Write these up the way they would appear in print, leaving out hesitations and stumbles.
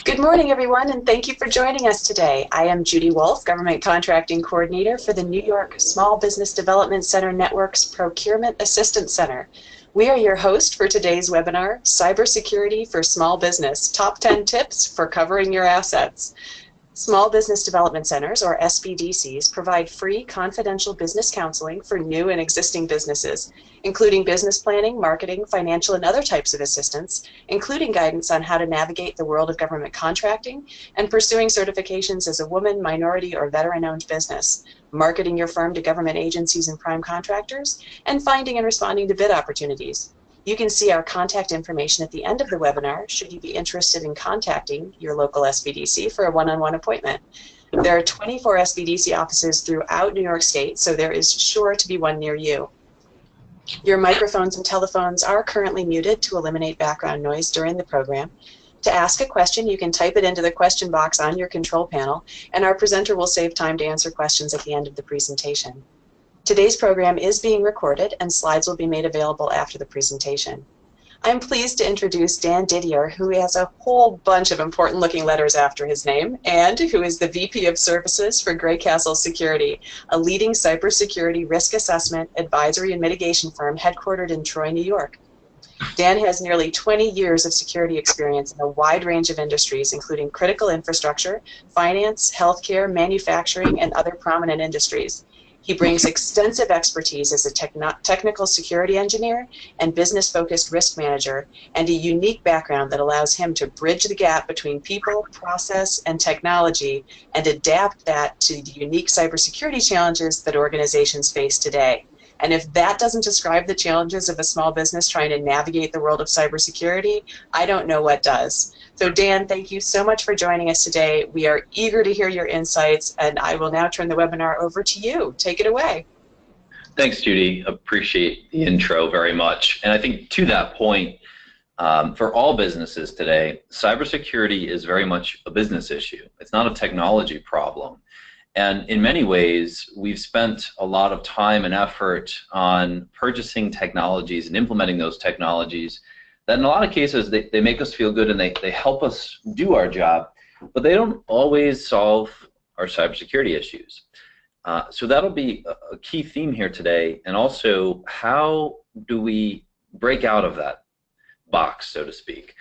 Good morning, everyone, and thank you for joining us today. I am Judy Wolf, Government Contracting Coordinator for the New York Small Business Development Center Network's Procurement Assistance Center. We are your host for today's webinar, Cybersecurity for Small Business, Top 10 Tips for Covering Your Assets. Small Business Development Centers, or SBDCs, provide free confidential business counseling for new and existing businesses, including business planning, marketing, financial, and other types of assistance, including guidance on how to navigate the world of government contracting and pursuing certifications as a woman, minority, or veteran-owned business, marketing your firm to government agencies and prime contractors, and finding and responding to bid opportunities. You can see our contact information at the end of the webinar should you be interested in contacting your local SBDC for a one-on-one appointment. There are 24 SBDC offices throughout New York State, so there is sure to be one near you. Your microphones and telephones are currently muted to eliminate background noise during the program. To ask a question, you can type it into the question box on your control panel, and our presenter will save time to answer questions at the end of the presentation. Today's program is being recorded, and slides will be made available after the presentation. I'm pleased to introduce Dan Didier, who has a whole bunch of important-looking letters after his name, and who is the VP of Services for GreyCastle Security, a leading cybersecurity risk assessment, advisory, and mitigation firm headquartered in Troy, New York. Dan has nearly 20 years of security experience in a wide range of industries, including critical infrastructure, finance, healthcare, manufacturing, and other prominent industries. He brings extensive expertise as a technical security engineer and business-focused risk manager, and a unique background that allows him to bridge the gap between people, process, and technology, and adapt that to the unique cybersecurity challenges that organizations face today. And if that doesn't describe the challenges of a small business trying to navigate the world of cybersecurity, I don't know what does. So Dan, thank you so much for joining us today. We are eager to hear your insights, and I will now turn the webinar over to you. Take it away. Thanks, Judy. Appreciate the intro very much. And I think to that point, for all businesses today, cybersecurity is very much a business issue. It's not a technology problem. And in many ways, we've spent a lot of time and effort on purchasing technologies and implementing those technologies that in a lot of cases, they make us feel good and they help us do our job, but they don't always solve our cybersecurity issues. So that'll be a key theme here today, and also how do we break out of that box, so to speak.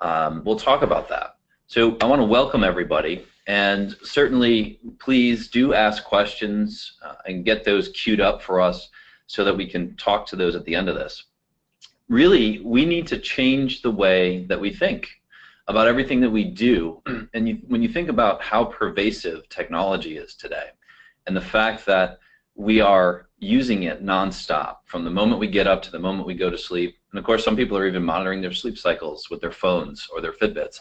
We'll talk about that. So I want to welcome everybody. And certainly, please do ask questions and get those queued up for us so that we can talk to those at the end of this. Really, we need to change the way that we think about everything that we do. And when you think about how pervasive technology is today, and the fact that we are using it nonstop from the moment we get up to the moment we go to sleep, and of course, some people are even monitoring their sleep cycles with their phones or their Fitbits.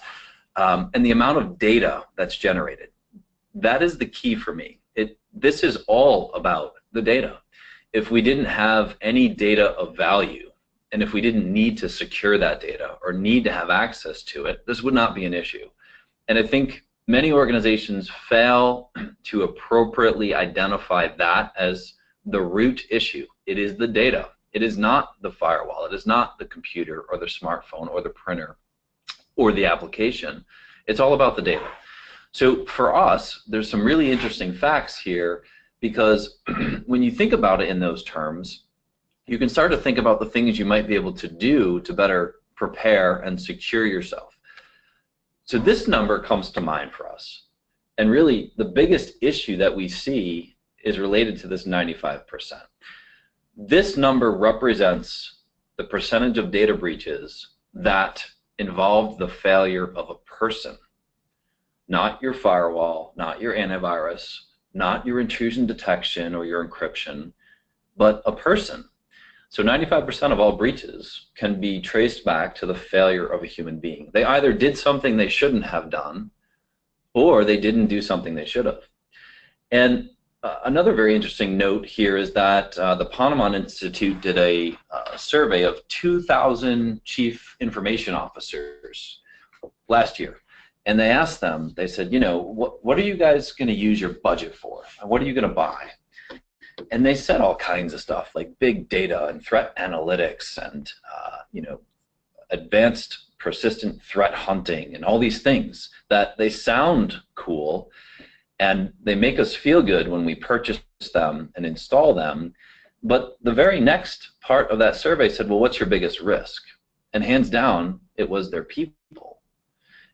And the amount of data that's generated, that is the key for me. This is all about the data. If we didn't have any data of value, and if we didn't need to secure that data or need to have access to it, this would not be an issue. And I think many organizations fail to appropriately identify that as the root issue. It is the data. It is not the firewall. It is not the computer or the smartphone or the printer or the application. It's all about the data. So for us, there's some really interesting facts here, because when you think about it in those terms, you can start to think about the things you might be able to do to better prepare and secure yourself. So this number comes to mind for us. And really, the biggest issue that we see is related to this 95%. This number represents the percentage of data breaches that involved the failure of a person, not your firewall, not your antivirus, not your intrusion detection or your encryption, but a person. So 95% of all breaches can be traced back to the failure of a human being. They either did something they shouldn't have done, or they didn't do something they should have. And another very interesting note here is that the Ponemon Institute did a survey of 2,000 chief information officers last year. And they asked them, they said, you know, what are you guys going to use your budget for? And what are you going to buy? And they said all kinds of stuff like big data and threat analytics and, you know, advanced persistent threat hunting, and all these things that they sound cool and they make us feel good when we purchase them and install them. But the very next part of that survey said, well, what's your biggest risk? And hands down, it was their people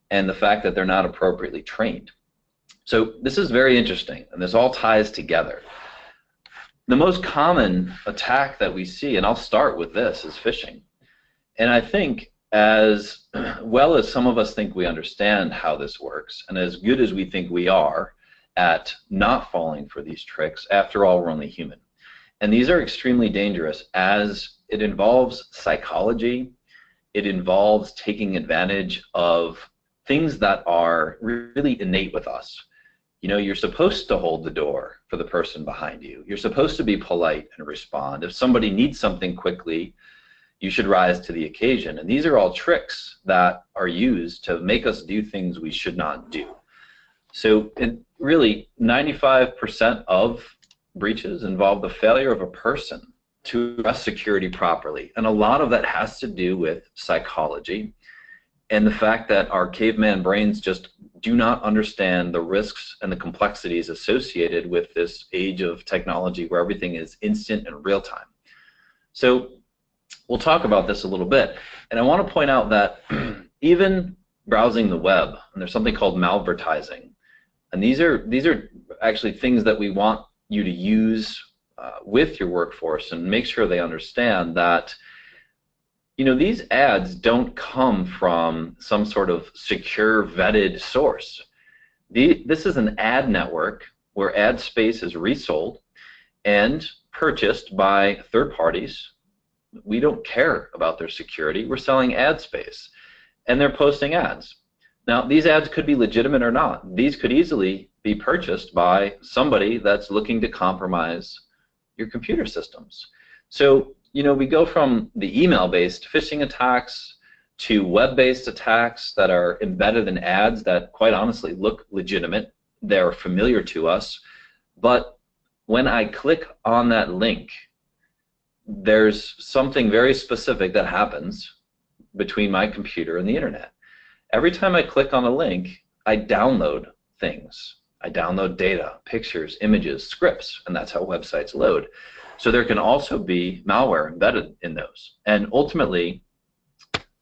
and the fact that they're not appropriately trained. So this is very interesting, and this all ties together. The most common attack that we see, and I'll start with this, is phishing. And I think as well as some of us think we understand how this works, and as good as we think we are at not falling for these tricks, after all, we're only human. And these are extremely dangerous as it involves psychology, it involves taking advantage of things that are really innate with us. You know, you're supposed to hold the door for the person behind you. You're supposed to be polite and respond. If somebody needs something quickly, you should rise to the occasion. And these are all tricks that are used to make us do things we should not do. So really, 95% of breaches involve the failure of a person to address security properly. And a lot of that has to do with psychology and the fact that our caveman brains just do not understand the risks and the complexities associated with this age of technology where everything is instant and real time. So we'll talk about this a little bit. And I want to point out that even browsing the web, and there's something called malvertising, and these are actually things that we want you to use with your workforce and make sure they understand that, you know, these ads don't come from some sort of secure, vetted source. This is an ad network where ad space is resold and purchased by third parties. We don't care about their security. We're selling ad space, and they're posting ads. Now, these ads could be legitimate or not. These could easily be purchased by somebody that's looking to compromise your computer systems. So, you know, we go from the email-based phishing attacks to web-based attacks that are embedded in ads that, quite honestly, look legitimate. They're familiar to us. But when I click on that link, there's something very specific that happens between my computer and the internet. Every time I click on a link, I download things. I download data, pictures, images, scripts, and that's how websites load. So there can also be malware embedded in those. And ultimately,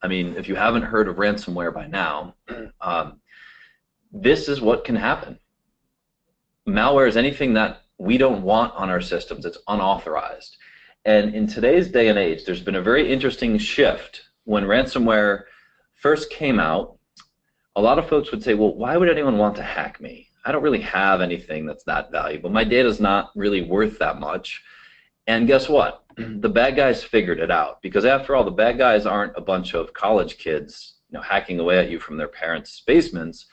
I mean, if you haven't heard of ransomware by now, this is what can happen. Malware is anything that we don't want on our systems. It's unauthorized. And in today's day and age, there's been a very interesting shift. When ransomware first came out, a lot of folks would say, well, why would anyone want to hack me? I don't really have anything that's that valuable. My data's not really worth that much. And guess what? The bad guys figured it out, because after all, the bad guys aren't a bunch of college kids, you know, hacking away at you from their parents' basements.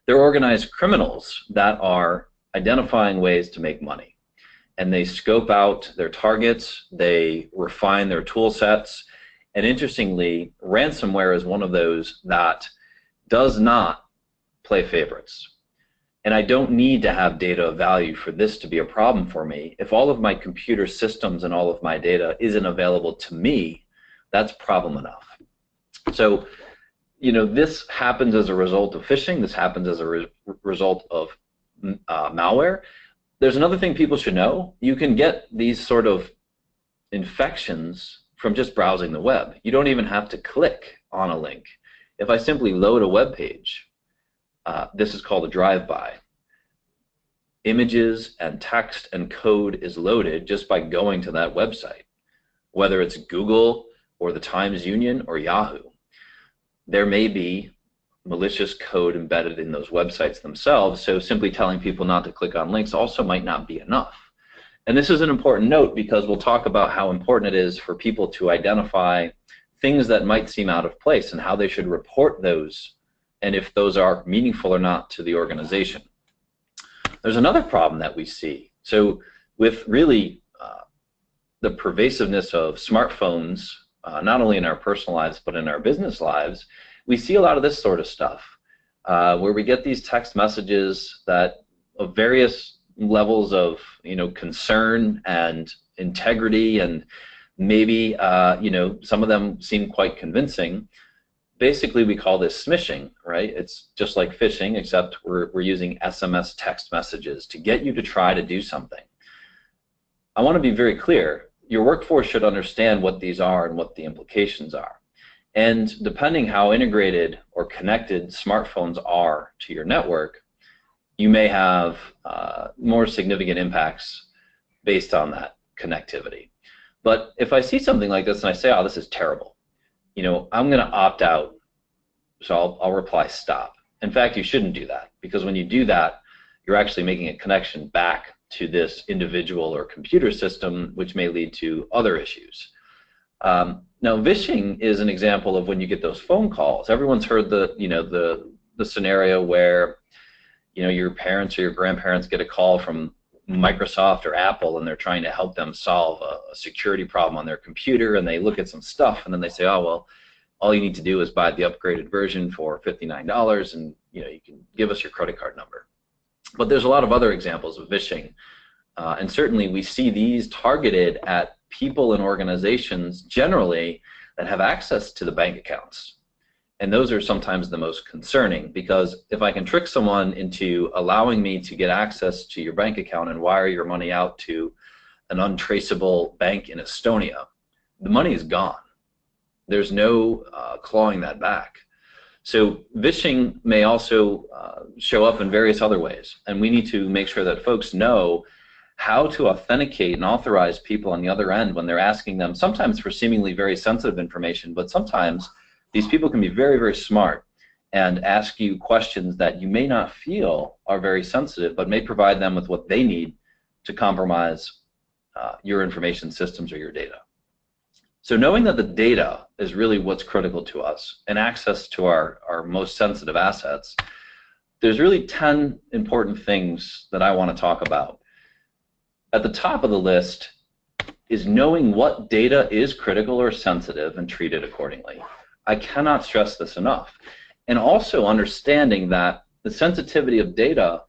They're organized criminals that are identifying ways to make money. And they scope out their targets, they refine their tool sets, and interestingly, ransomware is one of those that does not play favorites. And I don't need to have data of value for this to be a problem for me. If all of my computer systems and all of my data isn't available to me, that's problem enough. So, you know, this happens as a result of phishing. This happens as a result of malware. There's another thing people should know. You can get these sort of infections from just browsing the web. You don't even have to click on a link. If I simply load a web page, this is called a drive-by. Images and text and code is loaded just by going to that website, whether it's Google or the Times Union or Yahoo. There may be malicious code embedded in those websites themselves, so simply telling people not to click on links also might not be enough. And this is an important note because we'll talk about how important it is for people to identify things that might seem out of place and how they should report those, and if those are meaningful or not to the organization. There's another problem that we see. So with really the pervasiveness of smartphones, not only in our personal lives but in our business lives, we see a lot of this sort of stuff where we get these text messages that of various levels of, you know, concern and integrity, and maybe you know, some of them seem quite convincing, basically we call this smishing, right? It's just like phishing, except we're using SMS text messages to get you to try to do something. I want to be very clear. Your workforce should understand what these are and what the implications are. And depending how integrated or connected smartphones are to your network, you may have more significant impacts based on that connectivity. But if I see something like this and I say, oh, this is terrible, I'm going to opt out, so I'll reply stop. In fact, you shouldn't do that, because when you do that, you're actually making a connection back to this individual or computer system, which may lead to other issues. Now, vishing is an example of when you get those phone calls. Everyone's heard the scenario where your parents or your grandparents get a call from Microsoft or Apple, and they're trying to help them solve a security problem on their computer, and they look at some stuff, and then they say, oh, well, all you need to do is buy the upgraded version for $59, and you can give us your credit card number. But there's a lot of other examples of vishing, and certainly we see these targeted at people and organizations generally that have access to the bank accounts. And those are sometimes the most concerning, because if I can trick someone into allowing me to get access to your bank account and wire your money out to an untraceable bank in Estonia, the money is gone. There's no clawing that back. So vishing may also show up in various other ways, and we need to make sure that folks know how to authenticate and authorize people on the other end when they're asking them, sometimes for seemingly very sensitive information, but sometimes these people can be very, very smart and ask you questions that you may not feel are very sensitive, but may provide them with what they need to compromise your information systems or your data. So knowing that the data is really what's critical to us and access to our most sensitive assets, there's really 10 important things that I want to talk about. At the top of the list is knowing what data is critical or sensitive and treat it accordingly. I cannot stress this enough. And also understanding that the sensitivity of data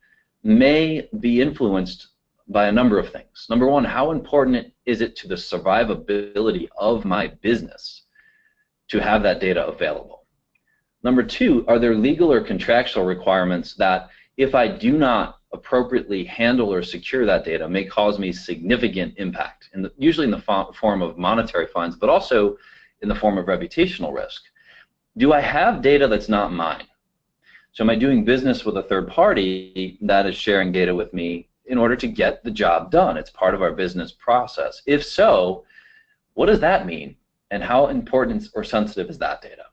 may be influenced by a number of things. Number one, how important is it to the survivability of my business to have that data available? Number two, are there legal or contractual requirements that if I do not appropriately handle or secure that data may cause me significant impact, usually in the form of monetary fines, but also in the form of reputational risk? Do I have data that's not mine? So am I doing business with a third party that is sharing data with me in order to get the job done? It's part of our business process. If so, what does that mean? And how important or sensitive is that data?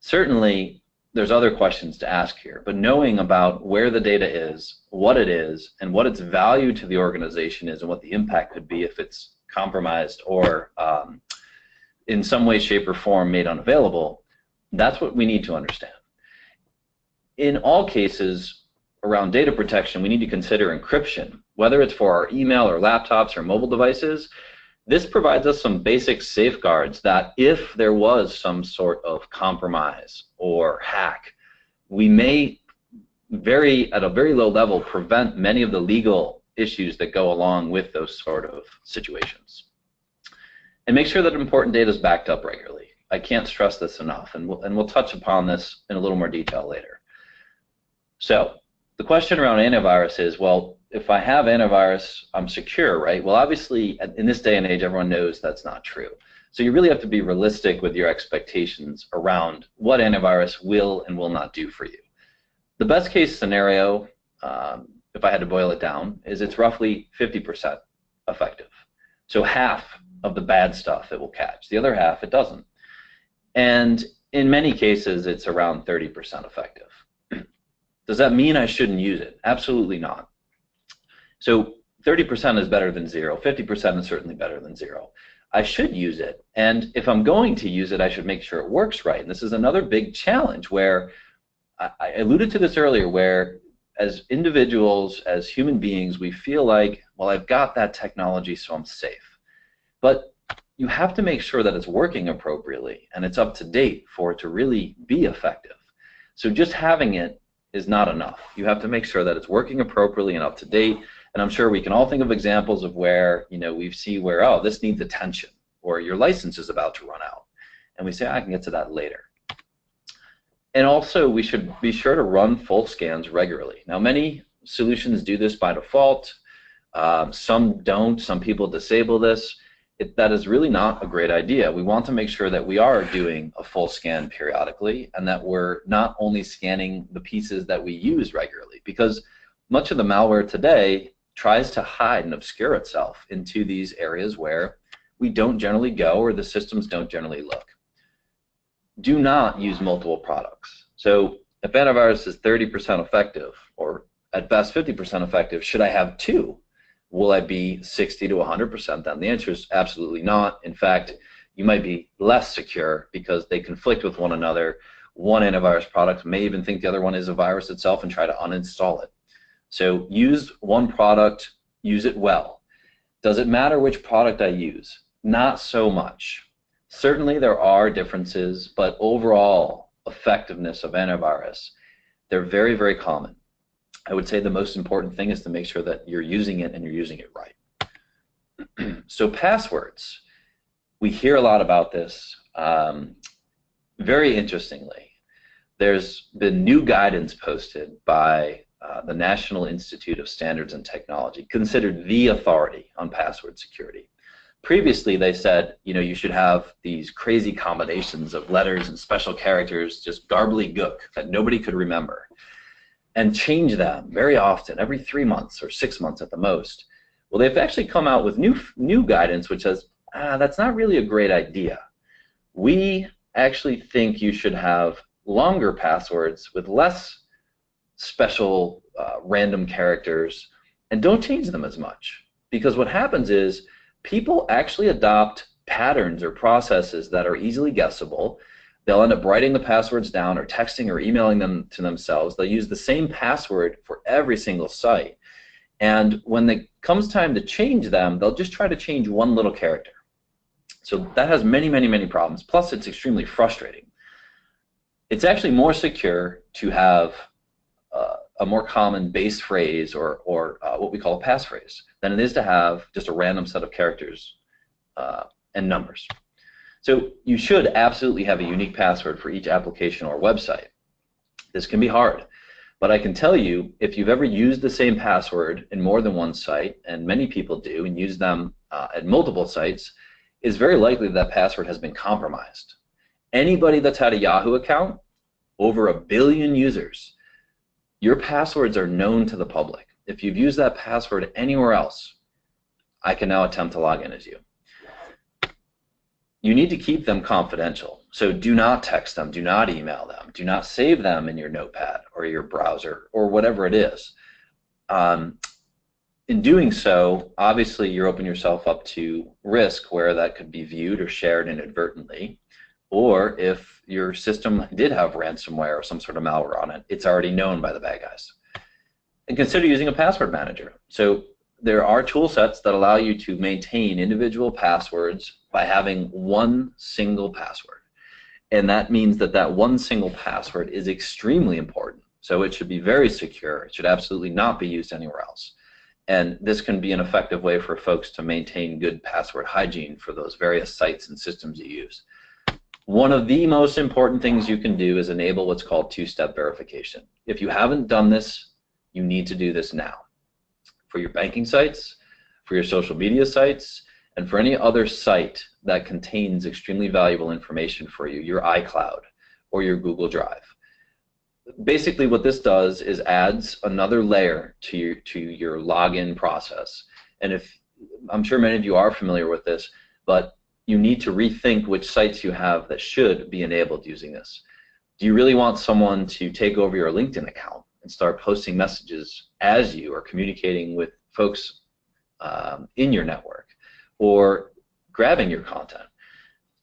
Certainly, there's other questions to ask here, but knowing about where the data is, what it is, and what its value to the organization is, and what the impact could be if it's compromised or in some way, shape, or form made unavailable, that's what we need to understand. In all cases around data protection, we need to consider encryption, whether it's for our email or laptops or mobile devices. This provides us some basic safeguards that if there was some sort of compromise or hack, we may at a very low level prevent many of the legal issues that go along with those sort of situations. And make sure that important data is backed up regularly. I can't stress this enough, and we'll touch upon this in a little more detail later. So the question around antivirus is, well, if I have antivirus, I'm secure, right? Well, obviously, in this day and age, everyone knows that's not true. So you really have to be realistic with your expectations around what antivirus will and will not do for you. The best case scenario, if I had to boil it down, is it's roughly 50% effective. So half of the bad stuff it will catch. The other half, it doesn't. And in many cases, it's around 30% effective. Does that mean I shouldn't use it? Absolutely not. So 30% is better than zero. 50% is certainly better than zero. I should use it. And if I'm going to use it, I should make sure it works right. And this is another big challenge where I alluded to this earlier, where as individuals, as human beings, we feel like, well, I've got that technology, so I'm safe. But you have to make sure that it's working appropriately and it's up to date for it to really be effective. So just having it is not enough. You have to make sure that it's working appropriately and up to date. And I'm sure we can all think of examples of where, we see where, oh, this needs attention, or your license is about to run out. And we say, I can get to that later. And also, we should be sure to run full scans regularly. Now, many solutions do this by default. Some don't. Some people disable this. That is really not a great idea. We want to make sure that we are doing a full scan periodically and that we're not only scanning the pieces that we use regularly, because much of the malware today tries to hide and obscure itself into these areas where we don't generally go or the systems don't generally look. Do not use multiple products. So if antivirus is 30% effective, or at best 50% effective, should I have two? Will I be 60 to 100% then? The answer is absolutely not. In fact, you might be less secure because they conflict with one another. One antivirus product may even think the other one is a virus itself and try to uninstall it. So use one product, use it well. Does it matter which product I use? Not so much. Certainly there are differences, but overall effectiveness of antivirus, they're very, very common. I would say the most important thing is to make sure that you're using it and you're using it right. So passwords, we hear a lot about this. Very interestingly, there's been new guidance posted by the National Institute of Standards and Technology, considered the authority on password security. Previously, they said, you should have these crazy combinations of letters and special characters, just garbly-gook that nobody could remember, and change them very often, every 3 months or 6 months at the most. Well, they've actually come out with new guidance which says, that's not really a great idea. We actually think you should have longer passwords with less special random characters, and don't change them as much. Because what happens is people actually adopt patterns or processes that are easily guessable. They'll end up writing the passwords down or texting or emailing them to themselves. They'll use the same password for every single site. And when it comes time to change them, they'll just try to change one little character. So that has many, many, many problems. Plus, it's extremely frustrating. It's actually more secure to have a more common base phrase or what we call a passphrase than it is to have just a random set of characters and numbers. So you should absolutely have a unique password for each application or website. This can be hard, but I can tell you if you've ever used the same password in more than one site, and many people do and use them at multiple sites, it's very likely that password has been compromised. Anybody that's had a Yahoo account, over 1 billion users, your passwords are known to the public. If you've used that password anywhere else, I can now attempt to log in as you. You need to keep them confidential. So do not text them, do not email them, do not save them in your notepad or your browser or whatever it is. In doing so, obviously you're opening yourself up to risk where that could be viewed or shared inadvertently. Or if your system did have ransomware or some sort of malware on it, it's already known by the bad guys. And consider using a password manager. So there are tool sets that allow you to maintain individual passwords by having one single password. And that means that that one single password is extremely important. So it should be very secure. It should absolutely not be used anywhere else. And this can be an effective way for folks to maintain good password hygiene for those various sites and systems you use. One of the most important things you can do is enable what's called two-step verification. If you haven't done this, you need to do this now. For your banking sites, for your social media sites, and for any other site that contains extremely valuable information for you, your iCloud or your Google Drive. Basically what this does is adds another layer to your login process. And I'm sure many of you are familiar with this, but you need to rethink which sites you have that should be enabled using this. Do you really want someone to take over your LinkedIn account and start posting messages as you are communicating with folks in your network, or grabbing your content?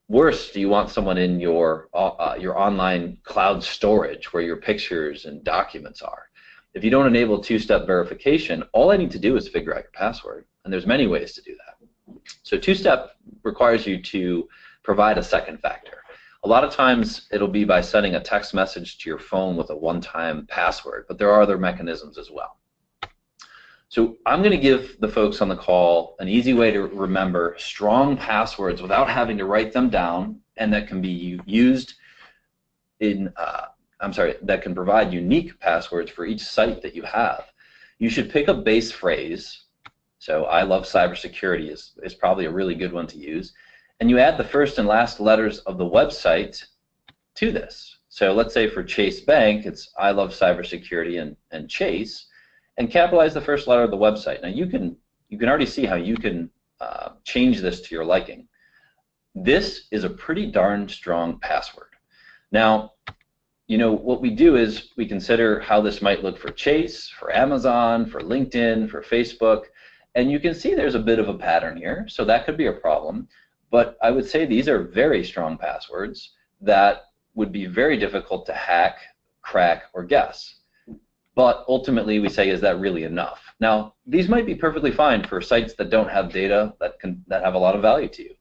Worse, do you want someone in your online cloud storage where your pictures and documents are? If you don't enable two-step verification, all I need to do is figure out your password, and there's many ways to do that. So two-step requires you to provide a second factor. A lot of times it'll be by sending a text message to your phone with a one-time password, but there are other mechanisms as well. So I'm going to give the folks on the call an easy way to remember strong passwords without having to write them down, and that can be used in that can provide unique passwords for each site that you have, you should pick a base phrase. So I love cybersecurity is probably a really good one to use. And you add the first and last letters of the website to this. So let's say for Chase Bank, it's I love cybersecurity and Chase, and capitalize the first letter of the website. Now you can already see how you can change this to your liking. This is a pretty darn strong password. Now, what we do is we consider how this might look for Chase, for Amazon, for LinkedIn, for Facebook, and you can see there's a bit of a pattern here, so that could be a problem. But I would say these are very strong passwords that would be very difficult to hack, crack, or guess. But ultimately we say, is that really enough? Now, these might be perfectly fine for sites that don't have data that have a lot of value to you.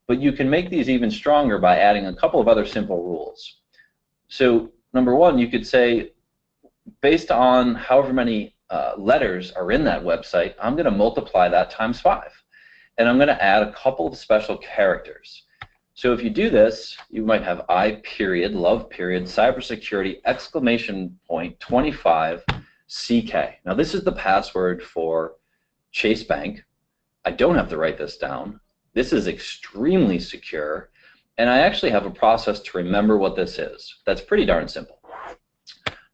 But you can make these even stronger by adding a couple of other simple rules. So number one, you could say, based on however many letters are in that website, I'm going to multiply that times 5. And I'm going to add a couple of special characters. So if you do this, you might have I period, love period, cybersecurity, exclamation point, 25, CK. Now this is the password for Chase Bank. I don't have to write this down. This is extremely secure. And I actually have a process to remember what this is. That's pretty darn simple.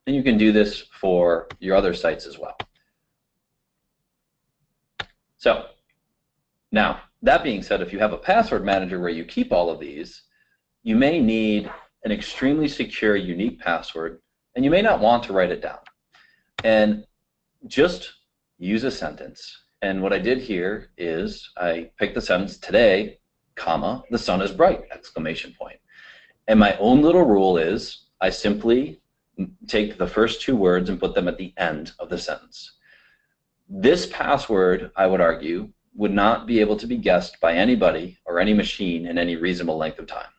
And you can do this for your other sites as well. So now, that being said, if you have a password manager where you keep all of these, you may need an extremely secure, unique password, and you may not want to write it down. And just use a sentence. And what I did here is I picked the sentence, today, comma, the sun is bright, exclamation point. And my own little rule is I simply take the first 2 words and put them at the end of the sentence. This password, I would argue, would not be able to be guessed by anybody or any machine in any reasonable length of time.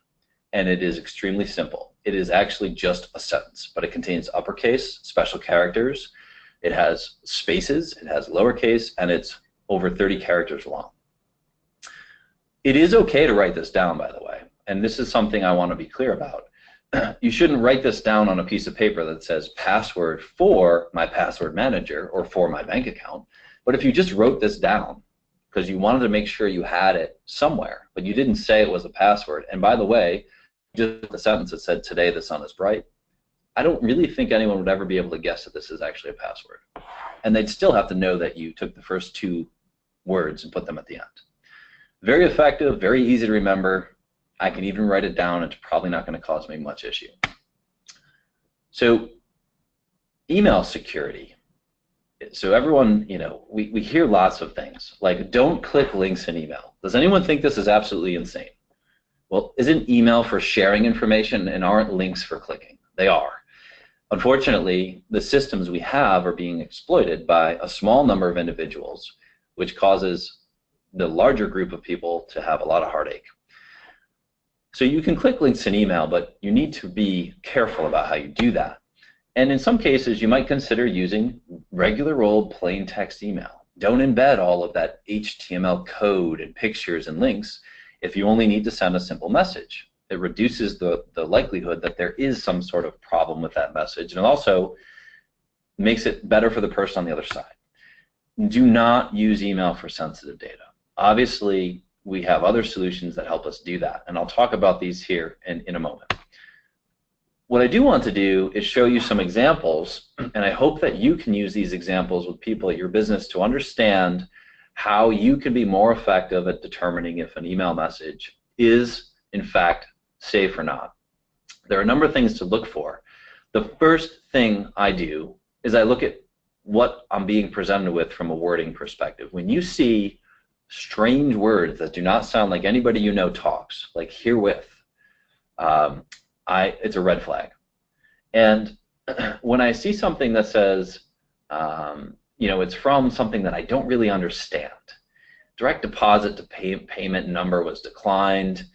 And it is extremely simple. It is actually just a sentence, but it contains uppercase, special characters, it has spaces, it has lowercase, and it's over 30 characters long. It is okay to write this down, by the way, and this is something I want to be clear about. You shouldn't write this down on a piece of paper that says password for my password manager or for my bank account, but if you just wrote this down, because you wanted to make sure you had it somewhere, but you didn't say it was a password. And by the way, just the sentence that said, today the sun is bright, I don't really think anyone would ever be able to guess that this is actually a password. And they'd still have to know that you took the first 2 words and put them at the end. Very effective, very easy to remember. I can even write it down. It's probably not going to cause me much issue. So email security. So everyone, we hear lots of things, like don't click links in email. Does anyone think this is absolutely insane? Well, isn't email for sharing information and aren't links for clicking? They are. Unfortunately, the systems we have are being exploited by a small number of individuals, which causes the larger group of people to have a lot of heartache. So you can click links in email, but you need to be careful about how you do that. And in some cases, you might consider using regular old plain text email. Don't embed all of that HTML code and pictures and links if you only need to send a simple message. It reduces the likelihood that there is some sort of problem with that message, and it also makes it better for the person on the other side. Do not use email for sensitive data. Obviously, we have other solutions that help us do that, and I'll talk about these here in a moment. What I do want to do is show you some examples, and I hope that you can use these examples with people at your business to understand how you can be more effective at determining if an email message is, in fact, safe or not. There are a number of things to look for. The first thing I do is I look at what I'm being presented with from a wording perspective. When you see strange words that do not sound like anybody you know talks, like herewith, it's a red flag. And when I see something that says, it's from something that I don't really understand, direct deposit to payment number was declined,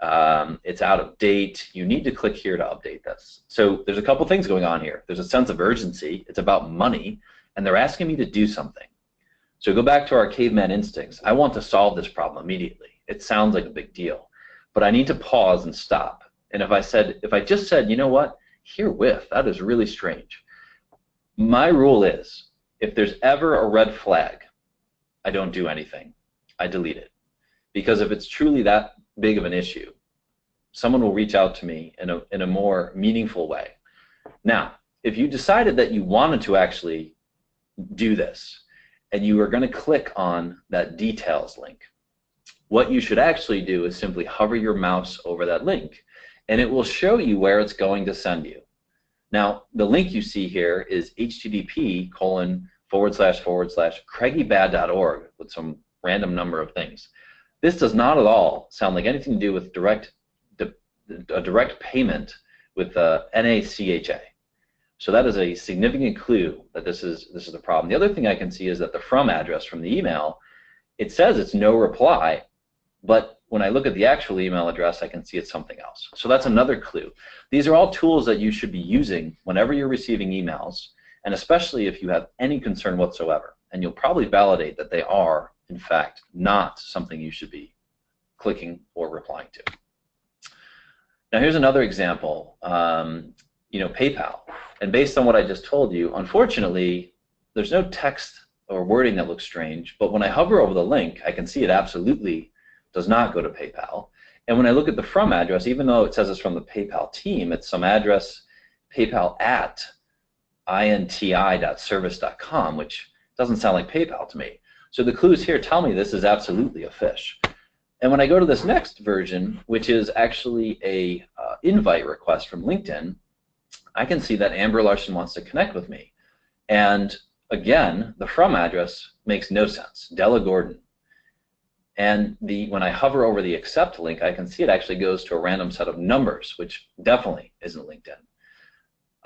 it's out of date, you need to click here to update this. So there's a couple things going on here. There's a sense of urgency, it's about money, and they're asking me to do something. So go back to our caveman instincts. I want to solve this problem immediately. It sounds like a big deal, but I need to pause and stop. And if I just said, you know what, herewith. That is really strange. My rule is, if there's ever a red flag, I don't do anything. I delete it. Because if it's truly that big of an issue, someone will reach out to me in a more meaningful way. Now, if you decided that you wanted to actually do this, and you are going to click on that details link, what you should actually do is simply hover your mouse over that link, and it will show you where it's going to send you. Now, the link you see here is http://craigybad.org with some random number of things. This does not at all sound like anything to do with a direct payment with NACHA. So that is a significant clue that this is a problem. The other thing I can see is that the from address from the email, it says it's no reply, but when I look at the actual email address, I can see it's something else. So that's another clue. These are all tools that you should be using whenever you're receiving emails, and especially if you have any concern whatsoever. And you'll probably validate that they are, in fact, not something you should be clicking or replying to. Now here's another example, PayPal. And based on what I just told you, unfortunately, there's no text or wording that looks strange, but when I hover over the link, I can see it absolutely does not go to PayPal. And when I look at the from address, even though it says it's from the PayPal team, it's some address, PayPal@inti.service.com, which doesn't sound like PayPal to me. So the clues here tell me this is absolutely a phish. And when I go to this next version, which is actually a invite request from LinkedIn, I can see that Amber Larson wants to connect with me. And again, the from address makes no sense, Della Gordon. And when I hover over the accept link, I can see it actually goes to a random set of numbers, which definitely isn't LinkedIn.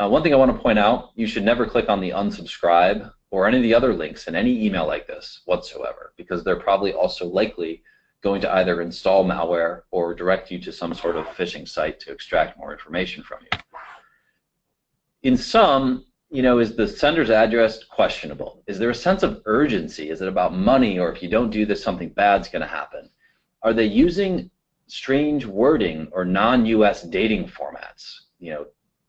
One thing I want to point out, you should never click on the unsubscribe or any of the other links in any email like this whatsoever, because they're probably also likely going to either install malware or direct you to some sort of phishing site to extract more information from you. In sum, is the sender's address questionable? Is there a sense of urgency? Is it about money, or if you don't do this, something bad's going to happen? Are they using strange wording or non-US dating formats?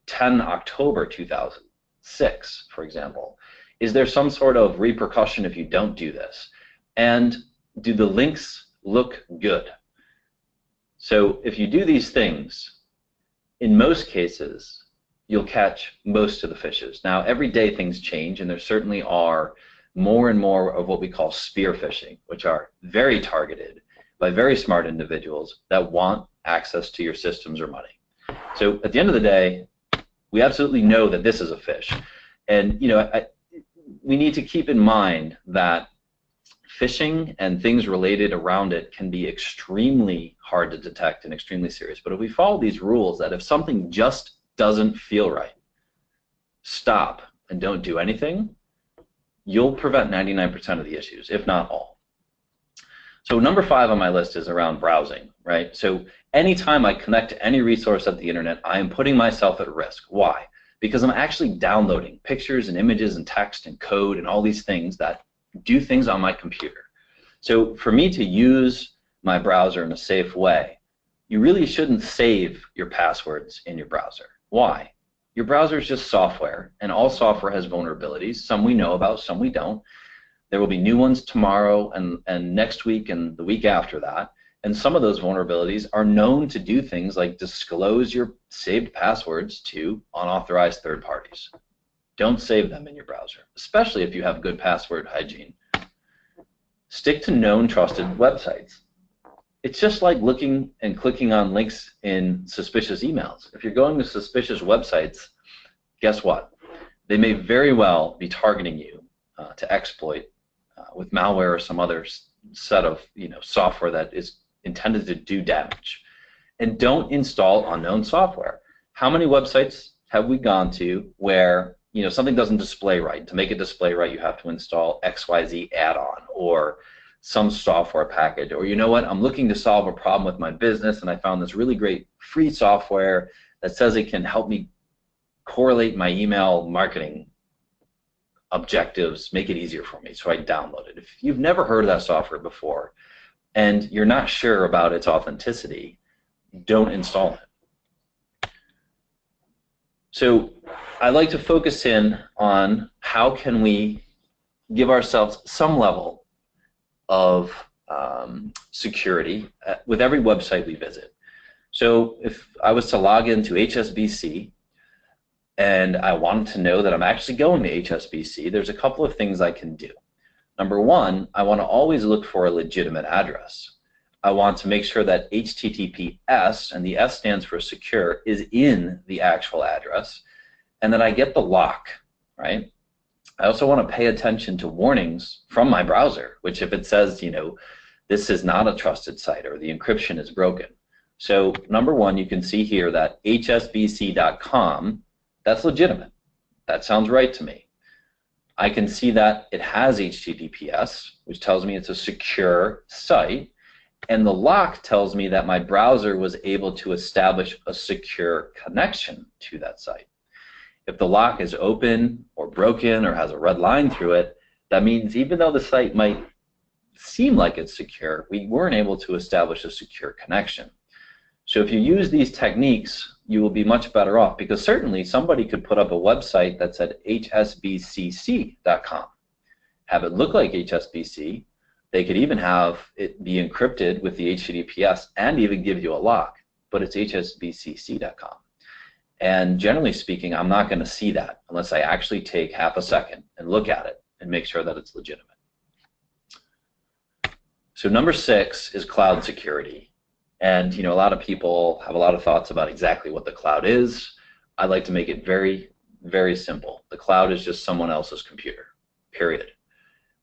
10 October 2006, for example. Is there some sort of repercussion if you don't do this? And do the links look good? So if you do these things, in most cases, you'll catch most of the phishes. Now, every day things change, and there certainly are more and more of what we call spear phishing, which are very targeted by very smart individuals that want access to your systems or money. So at the end of the day, we absolutely know that this is a phish. And we need to keep in mind that phishing and things related around it can be extremely hard to detect and extremely serious. But if we follow these rules, that if something just doesn't feel right, stop and don't do anything, you'll prevent 99% of the issues, if not all. So number 5 on my list is around browsing, right? So anytime I connect to any resource of the internet, I am putting myself at risk. Why? Because I'm actually downloading pictures and images and text and code and all these things that do things on my computer. So for me to use my browser in a safe way, you really shouldn't save your passwords in your browser. Why? Your browser is just software, and all software has vulnerabilities. Some we know about, some we don't. There will be new ones tomorrow and next week and the week after that. And some of those vulnerabilities are known to do things like disclose your saved passwords to unauthorized third parties. Don't save them in your browser, especially if you have good password hygiene. Stick to known trusted websites. It's just like looking and clicking on links in suspicious emails. If you're going to suspicious websites, guess what? They may very well be targeting you to exploit with malware or some other set of software that is intended to do damage. And don't install unknown software. How many websites have we gone to where something doesn't display right? To make it display right, you have to install XYZ add-on or some software package, or I'm looking to solve a problem with my business and I found this really great free software that says it can help me correlate my email marketing objectives, make it easier for me, so I download it. If you've never heard of that software before and you're not sure about its authenticity, don't install it. So I like to focus in on how can we give ourselves some level of security with every website we visit. So if I was to log into HSBC and I wanted to know that I'm actually going to HSBC, there's a couple of things I can do. Number one, I want to always look for a legitimate address. I want to make sure that HTTPS, and the S stands for secure, is in the actual address, and that I get the lock, right? I also want to pay attention to warnings from my browser, which if it says, you know, this is not a trusted site or the encryption is broken. So number one, you can see here that hsbc.com, that's legitimate. That sounds right to me. I can see that it has HTTPS, which tells me it's a secure site, and the lock tells me that my browser was able to establish a secure connection to that site. If the lock is open or broken or has a red line through it, that means even though the site might seem like it's secure, we weren't able to establish a secure connection. So if you use these techniques, you will be much better off, because certainly somebody could put up a website that's at hsbcc.com, have it look like HSBC. They could even have it be encrypted with the HTTPS and even give you a lock, but it's hsbcc.com. And generally speaking, I'm not going to see that unless I actually take half a second and look at it and make sure that it's legitimate. So number 6 is cloud security. And you know, a lot of people have a lot of thoughts about exactly what the cloud is. I'd like to make it very, very simple. The cloud is just someone else's computer, period.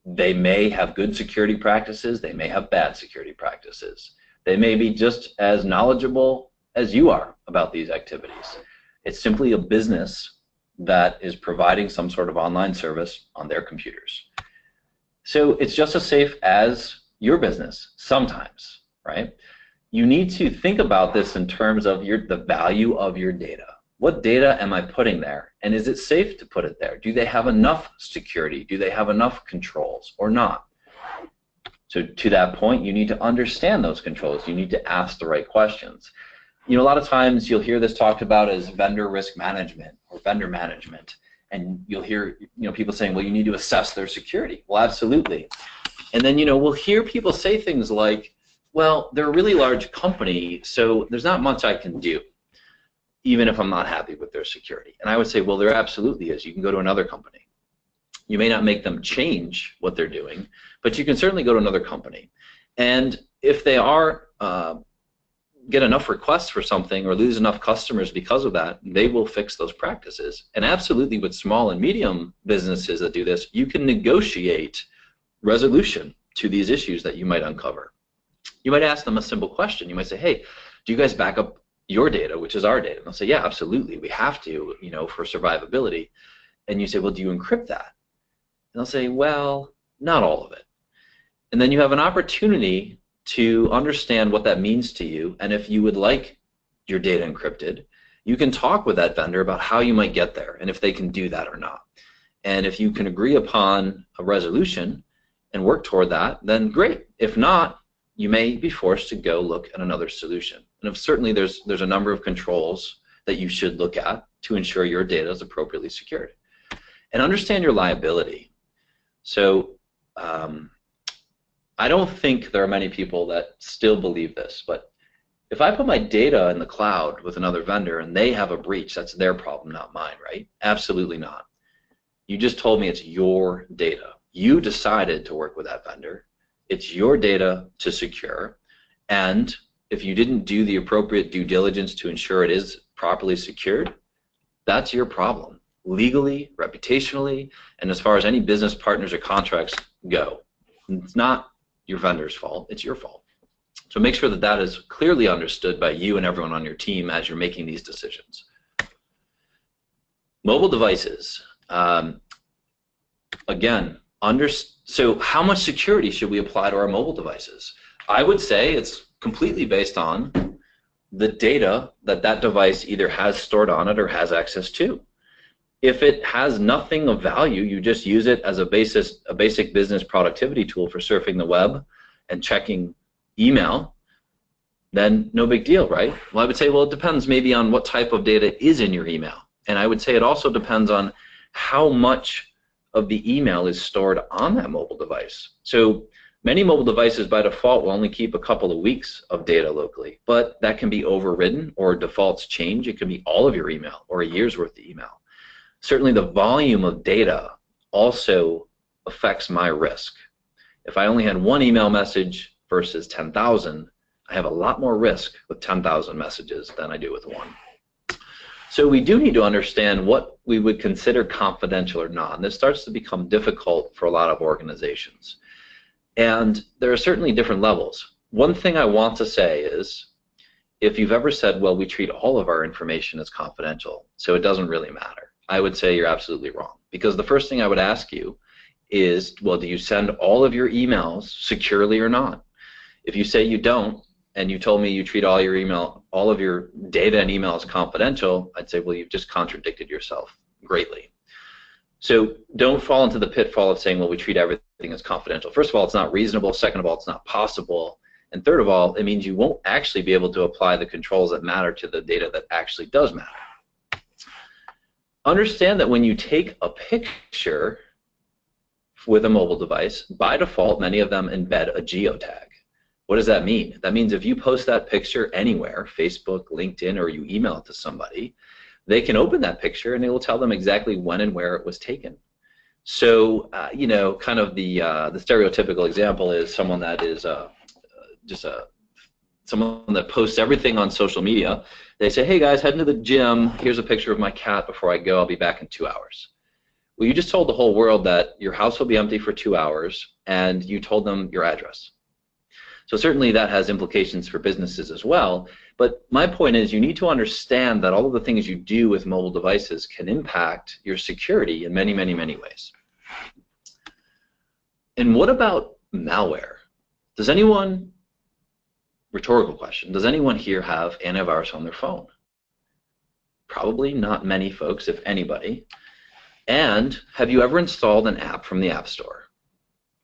They may have good security practices, they may have bad security practices. They may be just as knowledgeable as you are about these activities. It's simply a business that is providing some sort of online service on their computers. So it's just as safe as your business sometimes, right? You need to think about this in terms of the value of your data. What data am I putting there? And is it safe to put it there? Do they have enough security? Do they have enough controls or not? So to that point, you need to understand those controls. You need to ask the right questions. You know, a lot of times you'll hear this talked about as vendor risk management or vendor management. And you'll hear, you know, people saying, well, you need to assess their security. Well, absolutely. And then, you know, we'll hear people say things like, well, they're a really large company, so there's not much I can do, even if I'm not happy with their security. And I would say, well, there absolutely is. You can go to another company. You may not make them change what they're doing, but you can certainly go to another company. And if they are get enough requests for something or lose enough customers because of that, they will fix those practices. And absolutely, with small and medium businesses that do this, you can negotiate resolution to these issues that you might uncover. You might ask them a simple question. You might say, hey, do you guys back up your data, which is our data? And they'll say, yeah, absolutely, we have to, you know, for survivability. And you say, well, do you encrypt that? And they'll say, well, not all of it. And then you have an opportunity to understand what that means to you, and if you would like your data encrypted, you can talk with that vendor about how you might get there and if they can do that or not. And if you can agree upon a resolution and work toward that, then great. If not, you may be forced to go look at another solution. And certainly there's a number of controls that you should look at to ensure your data is appropriately secured. And understand your liability. So I don't think there are many people that still believe this, but if I put my data in the cloud with another vendor and they have a breach, that's their problem, not mine, right? Absolutely not. You just told me it's your data. You decided to work with that vendor. It's your data to secure, and if you didn't do the appropriate due diligence to ensure it is properly secured, that's your problem, legally, reputationally, and as far as any business partners or contracts go. It's not your vendor's fault, it's your fault. So make sure that that is clearly understood by you and everyone on your team as you're making these decisions. Mobile devices. Again, so how much security should we apply to our mobile devices? I would say it's completely based on the data that that device either has stored on it or has access to. If it has nothing of value, you just use it as a basic business productivity tool for surfing the web and checking email, then no big deal, right? Well, I would say, well, it depends maybe on what type of data is in your email And I would say it also depends on how much of the email is stored on that mobile device. So many mobile devices by default will only keep a couple of weeks of data locally, but that can be overridden or defaults change. It can be all of your email or a year's worth of email. Certainly the volume of data also affects my risk. If I only had one email message versus 10,000, I have a lot more risk with 10,000 messages than I do with one. So we do need to understand what we would consider confidential or not, and this starts to become difficult for a lot of organizations. And there are certainly different levels. One thing I want to say is, if you've ever said, well, we treat all of our information as confidential, so it doesn't really matter, I would say you're absolutely wrong. Because the first thing I would ask you is, well, do you send all of your emails securely or not? If you say you don't, and you told me you treat all your email, all of your data and email as confidential, I'd say, well, you've just contradicted yourself greatly. So don't fall into the pitfall of saying, well, we treat everything as confidential. First of all, it's not reasonable. Second of all, it's not possible. And third of all, it means you won't actually be able to apply the controls that matter to the data that actually does matter. Understand that when you take a picture with a mobile device, by default, many of them embed a geotag. What does that mean? That means if you post that picture anywhere, Facebook, LinkedIn, or you email it to somebody, they can open that picture and it will tell them exactly when and where it was taken. So, you know, kind of the stereotypical example is someone that is someone that posts everything on social media. They say, hey guys, heading to the gym, here's a picture of my cat before I go, I'll be back in 2 hours. Well, you just told the whole world that your house will be empty for 2 hours and you told them your address. So certainly that has implications for businesses as well, but my point is you need to understand that all of the things you do with mobile devices can impact your security in many, many, many ways. And what about malware? Does anyone, rhetorical question, does anyone here have antivirus on their phone? Probably not many folks, if anybody. And have you ever installed an app from the App Store?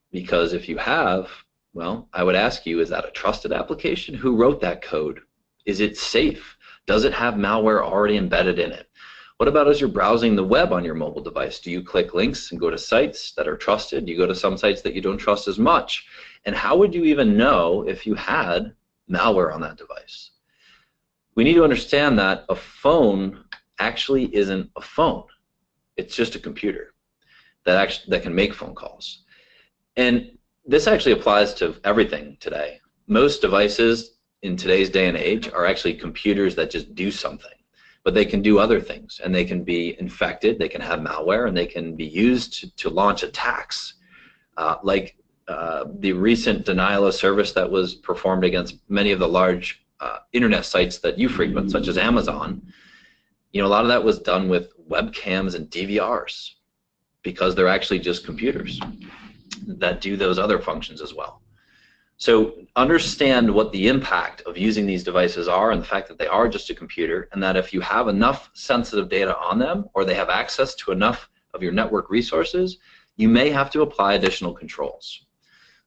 Because if you have, well, I would ask you, is that a trusted application? Who wrote that code? Is it safe? Does it have malware already embedded in it? What about as you're browsing the web on your mobile device? Do you click links and go to sites that are trusted? Do you go to some sites that you don't trust as much? And how would you even know if you had malware on that device? We need to understand that a phone actually isn't a phone. It's just a computer that can make phone calls. And this actually applies to everything today. Most devices in today's day and age are actually computers that just do something, but they can do other things, and they can be infected, they can have malware, and they can be used to launch attacks, like the recent denial of service that was performed against many of the large internet sites that you frequent, such as Amazon. You know, a lot of that was done with webcams and DVRs because they're actually just computers that do those other functions as well. So understand what the impact of using these devices are, and the fact that they are just a computer, and that if you have enough sensitive data on them, or they have access to enough of your network resources, you may have to apply additional controls.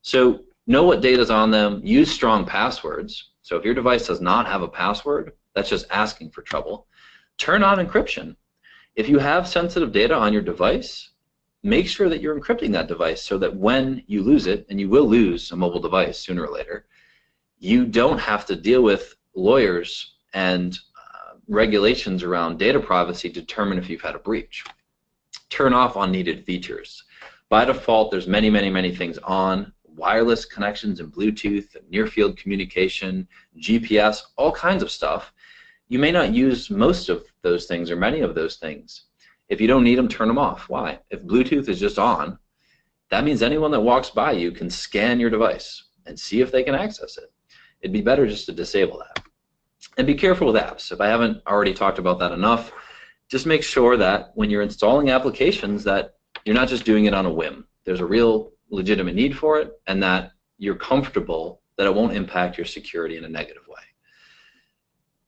So know what data is on them, use strong passwords. So if your device does not have a password, that's just asking for trouble. Turn on encryption. If you have sensitive data on your device, make sure that you're encrypting that device so that when you lose it, and you will lose a mobile device sooner or later, you don't have to deal with lawyers and regulations around data privacy to determine if you've had a breach. Turn off unneeded features. By default, there's many, many, many things on. Wireless connections and Bluetooth, and near-field communication, GPS, all kinds of stuff. You may not use most of those things or many of those things. If you don't need them, turn them off. Why? If Bluetooth is just on, that means anyone that walks by you can scan your device and see if they can access it. It'd be better just to disable that. And be careful with apps. If I haven't already talked about that enough, just make sure that when you're installing applications that you're not just doing it on a whim. There's a real legitimate need for it, and that you're comfortable that it won't impact your security in a negative way.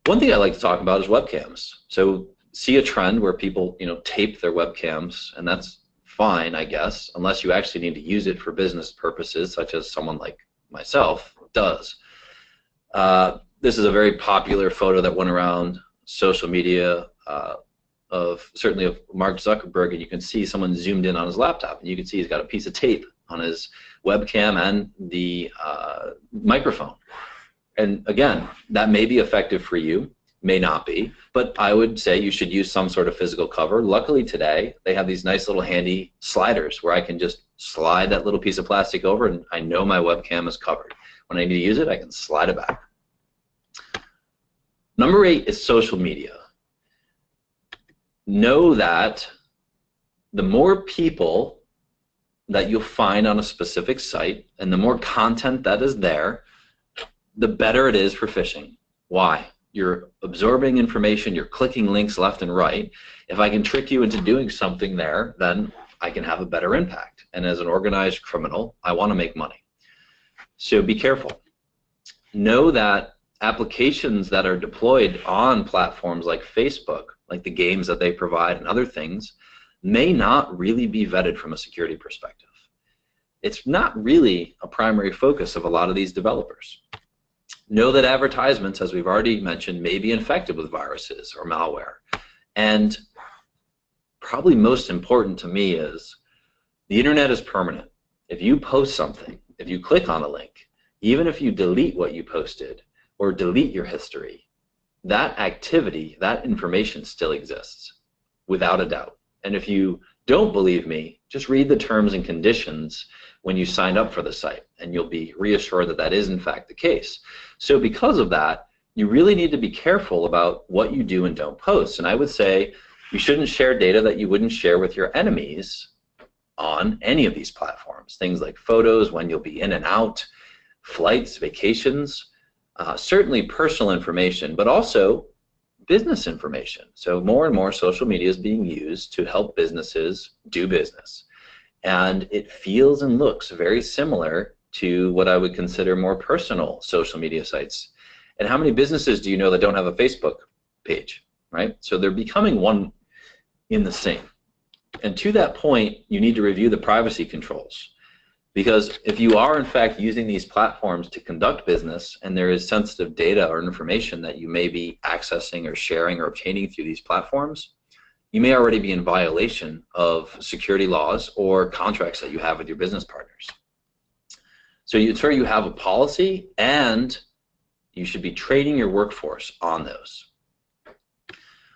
One thing I like to talk about is webcams. So see a trend where people, tape their webcams, and that's fine, I guess, unless you actually need to use it for business purposes, such as someone like myself does. This is a very popular photo that went around social media of of certainly of Mark Zuckerberg, and you can see someone zoomed in on his laptop, and you can see he's got a piece of tape on his webcam and the microphone. And again, that may be effective for you, may not be, but I would say you should use some sort of physical cover. Luckily today, they have these nice little handy sliders where I can just slide that little piece of plastic over and I know my webcam is covered. When I need to use it, I can slide it back. Number 8 is social media. Know that the more people that you'll find on a specific site and the more content that is there, the better it is for phishing. Why? You're absorbing information, you're clicking links left and right. If I can trick you into doing something there, then I can have a better impact. And as an organized criminal, I want to make money. So be careful. Know that applications that are deployed on platforms like Facebook, like the games that they provide and other things, may not really be vetted from a security perspective. It's not really a primary focus of a lot of these developers. Know that advertisements, as we've already mentioned, may be infected with viruses or malware. And probably most important to me is the internet is permanent. If you post something, if you click on a link, even if you delete what you posted or delete your history, that activity, that information still exists without a doubt. And if you don't believe me, just read the terms and conditions when you signed up for the site, and you'll be reassured that that is in fact the case. So because of that, you really need to be careful about what you do and don't post. And I would say you shouldn't share data that you wouldn't share with your enemies on any of these platforms. Things like photos, when you'll be in and out, flights, vacations, certainly personal information, but also business information. So more and more social media is being used to help businesses do business. And it feels and looks very similar to what I would consider more personal social media sites. And how many businesses do you know that don't have a Facebook page, right? So they're becoming one in the same. And to that point, you need to review the privacy controls. Because if you are in fact using these platforms to conduct business and there is sensitive data or information that you may be accessing or sharing or obtaining through these platforms, you may already be in violation of security laws or contracts that you have with your business partners. So you ensure you have a policy, and you should be training your workforce on those.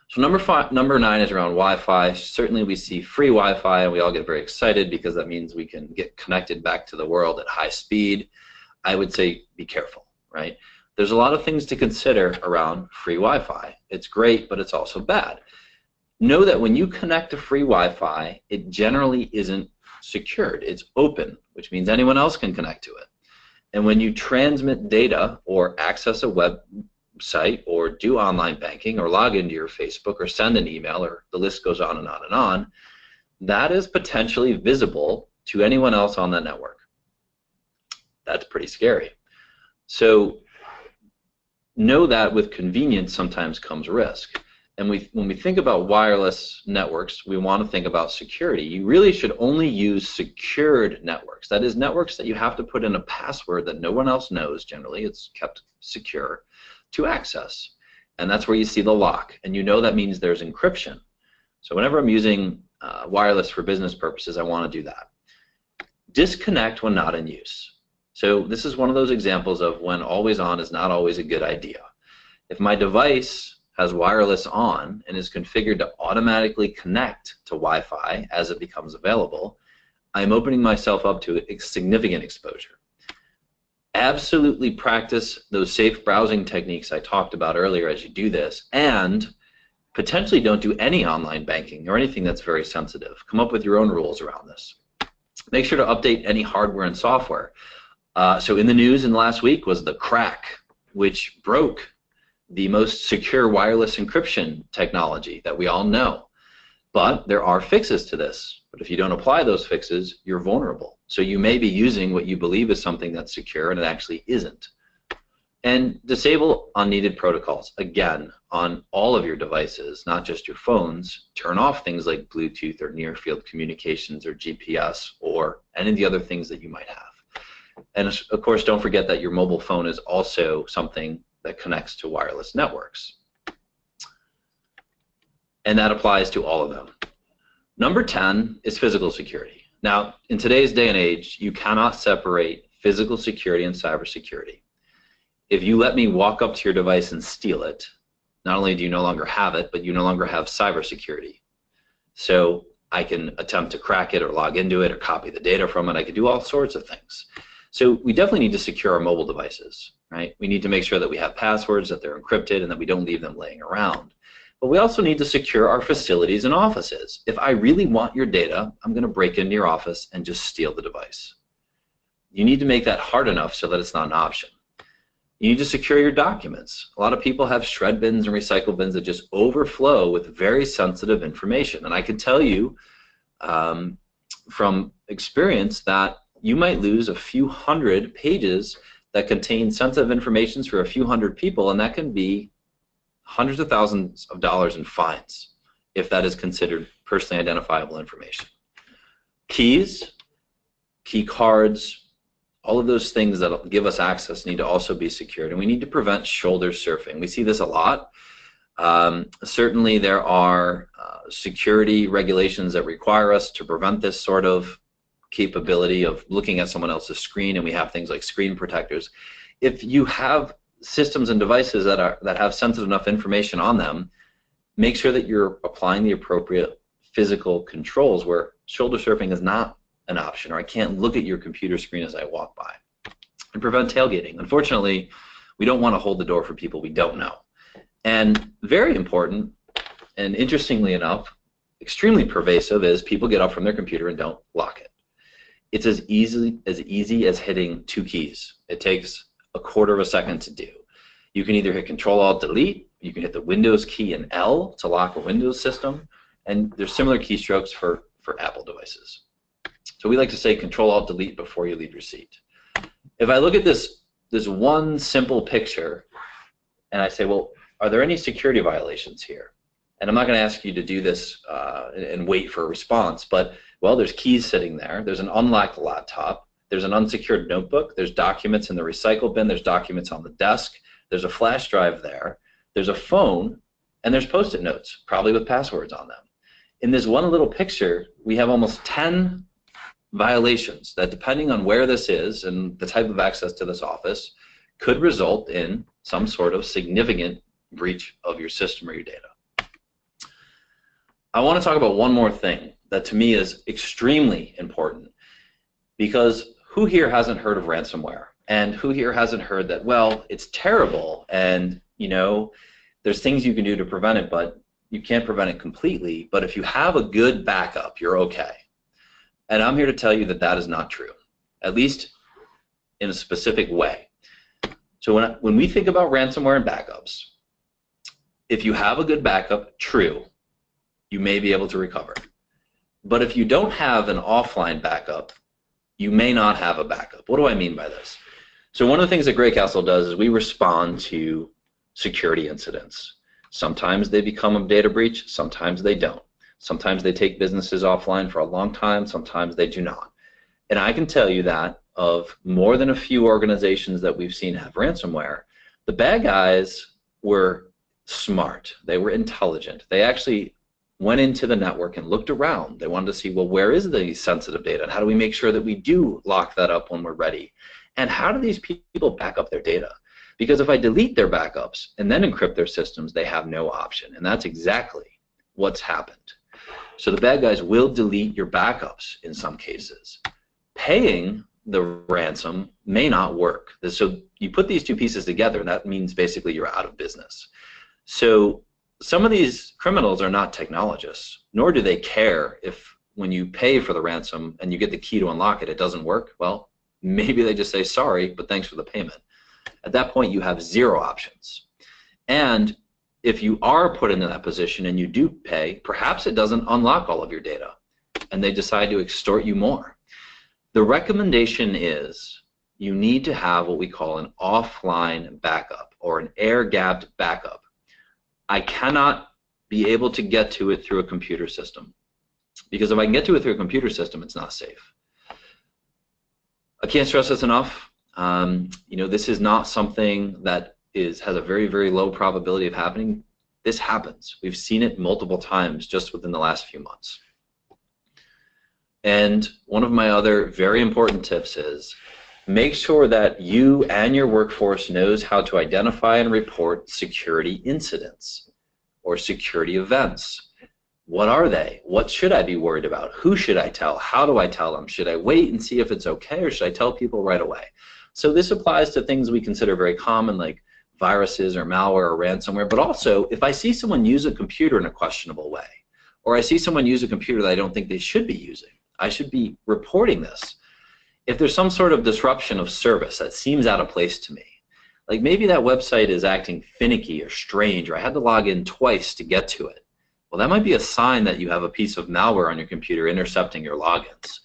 So number 9 is around Wi-Fi. Certainly we see free Wi-Fi and we all get very excited because that means we can get connected back to the world at high speed. I would say be careful, right? There's a lot of things to consider around free Wi-Fi. It's great, but it's also bad. Know that when you connect to free Wi-Fi, it generally isn't secured. It's open, which means anyone else can connect to it. And when you transmit data or access a website or do online banking or log into your Facebook or send an email, or the list goes on and on and on, that is potentially visible to anyone else on that network. That's pretty scary. So know that with convenience sometimes comes risk. And when we think about wireless networks, we want to think about security. You really should only use secured networks. That is, networks that you have to put in a password that no one else knows. Generally, it's kept secure to access. And that's where you see the lock. And you know that means there's encryption. So whenever I'm using wireless for business purposes, I want to do that. Disconnect when not in use. So this is one of those examples of when always on is not always a good idea. If my device has wireless on and is configured to automatically connect to Wi-Fi as it becomes available, I'm opening myself up to significant exposure. Absolutely practice those safe browsing techniques I talked about earlier as you do this, and potentially don't do any online banking or anything that's very sensitive. Come up with your own rules around this. Make sure to update any hardware and software. So in the news in the last week was the crack, which broke the most secure wireless encryption technology that we all know. But there are fixes to this. But if you don't apply those fixes, you're vulnerable. So you may be using what you believe is something that's secure and it actually isn't. And disable unneeded protocols. Again, on all of your devices, not just your phones. Turn off things like Bluetooth or near-field communications or GPS or any of the other things that you might have. And of course, don't forget that your mobile phone is also something that connects to wireless networks. and that applies to all of them. Number 10 is physical security. Now, in today's day and age, you cannot separate physical security and cybersecurity. If you let me walk up to your device and steal it, not only do you no longer have it, but you no longer have cybersecurity. So I can attempt to crack it or log into it or copy the data from it. I can do all sorts of things. So we definitely need to secure our mobile devices, right? We need to make sure that we have passwords, that they're encrypted, and that we don't leave them laying around. But we also need to secure our facilities and offices. If I really want your data, I'm going to break into your office and just steal the device. You need to make that hard enough so that it's not an option. You need to secure your documents. A lot of people have shred bins and recycle bins that just overflow with very sensitive information. And I can tell you from experience that you might lose a few hundred pages that contain sensitive information for a few hundred people, and that can be hundreds of thousands of dollars in fines if that is considered personally identifiable information. Keys, key cards, all of those things that give us access need to also be secured, and we need to prevent shoulder surfing. We see this a lot. Certainly there are security regulations that require us to prevent this sort of capability of looking at someone else's screen, and we have things like screen protectors. If you have systems and devices that have sensitive enough information on them, make sure that you're applying the appropriate physical controls where shoulder surfing is not an option, or I can't look at your computer screen as I walk by. And prevent tailgating. Unfortunately, we don't want to hold the door for people we don't know. And very important, and interestingly enough, extremely pervasive, is people get up from their computer and don't lock it. It's as easy as hitting 2 keys. It takes a quarter of a second to do. You can either hit Control-Alt-Delete, you can hit the Windows key and L to lock a Windows system, and there's similar keystrokes for Apple devices. So we like to say Control-Alt-Delete before you leave your seat. If I look at this one simple picture and I say, well, are there any security violations here? And I'm not going to ask you to do this and wait for a response, but, well, there's keys sitting there, there's an unlocked laptop, there's an unsecured notebook, there's documents in the recycle bin, there's documents on the desk, there's a flash drive there, there's a phone, and there's Post-it notes, probably with passwords on them. In this one little picture, we have almost 10 violations that, depending on where this is and the type of access to this office, could result in some sort of significant breach of your system or your data. I want to talk about one more thing that to me is extremely important, because who here hasn't heard of ransomware? And who here hasn't heard that, well, it's terrible and, you know, there's things you can do to prevent it, but you can't prevent it completely, but if you have a good backup, you're okay. And I'm here to tell you that that is not true, at least in a specific way. So when we think about ransomware and backups, if you have a good backup, true, you may be able to recover. But if you don't have an offline backup, you may not have a backup. What do I mean by this? So one of the things that GreyCastle does is we respond to security incidents. Sometimes they become a data breach, sometimes they don't. Sometimes they take businesses offline for a long time, sometimes they do not. And I can tell you that of more than a few organizations that we've seen have ransomware, the bad guys were smart, they were intelligent. They actually went into the network and looked around. They wanted to see, well, where is the sensitive data, and how do we make sure that we do lock that up when we're ready? And how do these people back up their data? Because if I delete their backups and then encrypt their systems, they have no option, and that's exactly what's happened. So the bad guys will delete your backups in some cases. Paying the ransom may not work. So you put these two pieces together, and that means basically you're out of business. So some of these criminals are not technologists, nor do they care if when you pay for the ransom and you get the key to unlock it, it doesn't work. Well, maybe they just say, sorry, but thanks for the payment. At that point, you have zero options. And if you are put into that position and you do pay, perhaps it doesn't unlock all of your data, and they decide to extort you more. The recommendation is you need to have what we call an offline backup or an air-gapped backup. I cannot be able to get to it through a computer system, because if I can get to it through a computer system, it's not safe. I can't stress this enough. You know, this is not something that has a very, very low probability of happening. This happens. We've seen it multiple times just within the last few months. And one of my other very important tips is make sure that you and your workforce knows how to identify and report security incidents or security events. What are they? What should I be worried about? Who should I tell? How do I tell them? Should I wait and see if it's okay, or should I tell people right away? So this applies to things we consider very common, like viruses or malware or ransomware, but also if I see someone use a computer in a questionable way, or I see someone use a computer that I don't think they should be using, I should be reporting this. If there's some sort of disruption of service that seems out of place to me, like maybe that website is acting finicky or strange, or I had to log in twice to get to it, well, that might be a sign that you have a piece of malware on your computer intercepting your logins.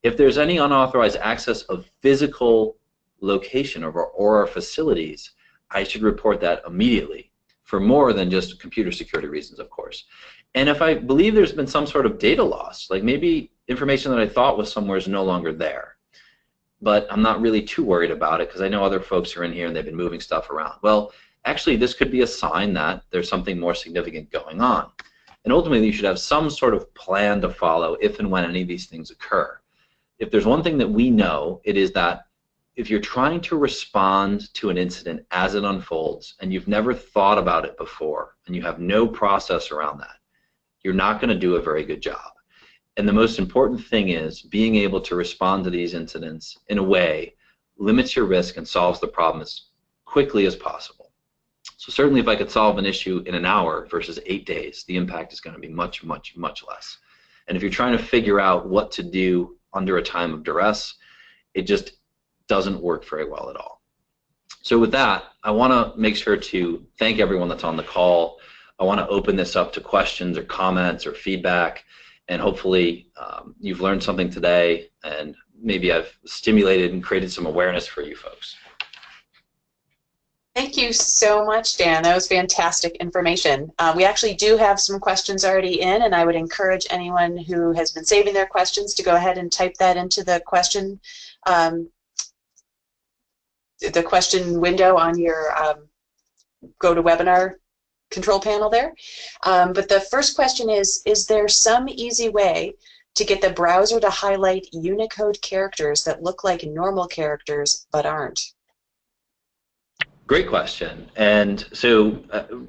If there's any unauthorized access of physical location or our facilities, I should report that immediately for more than just computer security reasons, of course. And if I believe there's been some sort of data loss, like maybe information that I thought was somewhere is no longer there, but I'm not really too worried about it because I know other folks are in here and they've been moving stuff around. Well, actually, this could be a sign that there's something more significant going on. And ultimately, you should have some sort of plan to follow if and when any of these things occur. If there's one thing that we know, it is that if you're trying to respond to an incident as it unfolds and you've never thought about it before and you have no process around that, you're not going to do a very good job. And the most important thing is being able to respond to these incidents in a way limits your risk and solves the problem as quickly as possible. So certainly if I could solve an issue in an hour versus 8 days, the impact is going to be much, much, much less. And if you're trying to figure out what to do under a time of duress, it just doesn't work very well at all. So with that, I want to make sure to thank everyone that's on the call. I want to open this up to questions or comments or feedback, and hopefully you've learned something today, and maybe I've stimulated and created some awareness for you folks. Thank you so much, Dan. That was fantastic information. We actually do have some questions already in, and I would encourage anyone who has been saving their questions to go ahead and type that into the question window on your GoToWebinar control panel there. But the first question is there some easy way to get the browser to highlight Unicode characters that look like normal characters but aren't? Great question. And so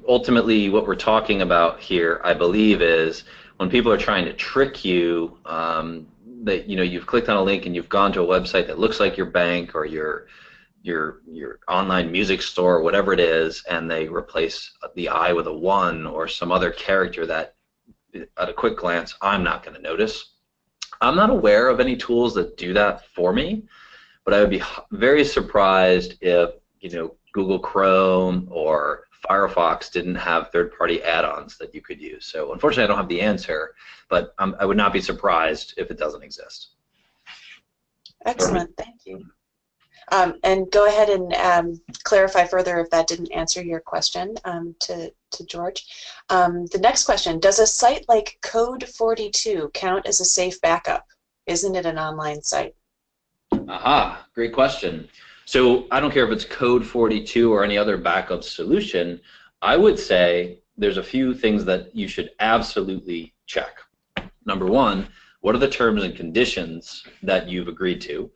ultimately what we're talking about here, I believe, is when people are trying to trick you, that you've clicked on a link and you've gone to a website that looks like your bank or your online music store, whatever it is, and they replace the I with a 1 or some other character that at a quick glance I'm not going to notice. I'm not aware of any tools that do that for me, but I would be very surprised if Google Chrome or Firefox didn't have third-party add-ons that you could use. So unfortunately I don't have the answer, but I would not be surprised if it doesn't exist. Excellent, thank you. And go ahead and clarify further if that didn't answer your question to George. The next question, does a site like Code42 count as a safe backup? Isn't it an online site? Aha, great question. So I don't care if it's Code42 or any other backup solution, I would say there's a few things that you should absolutely check. Number one, what are the terms and conditions that you've agreed to?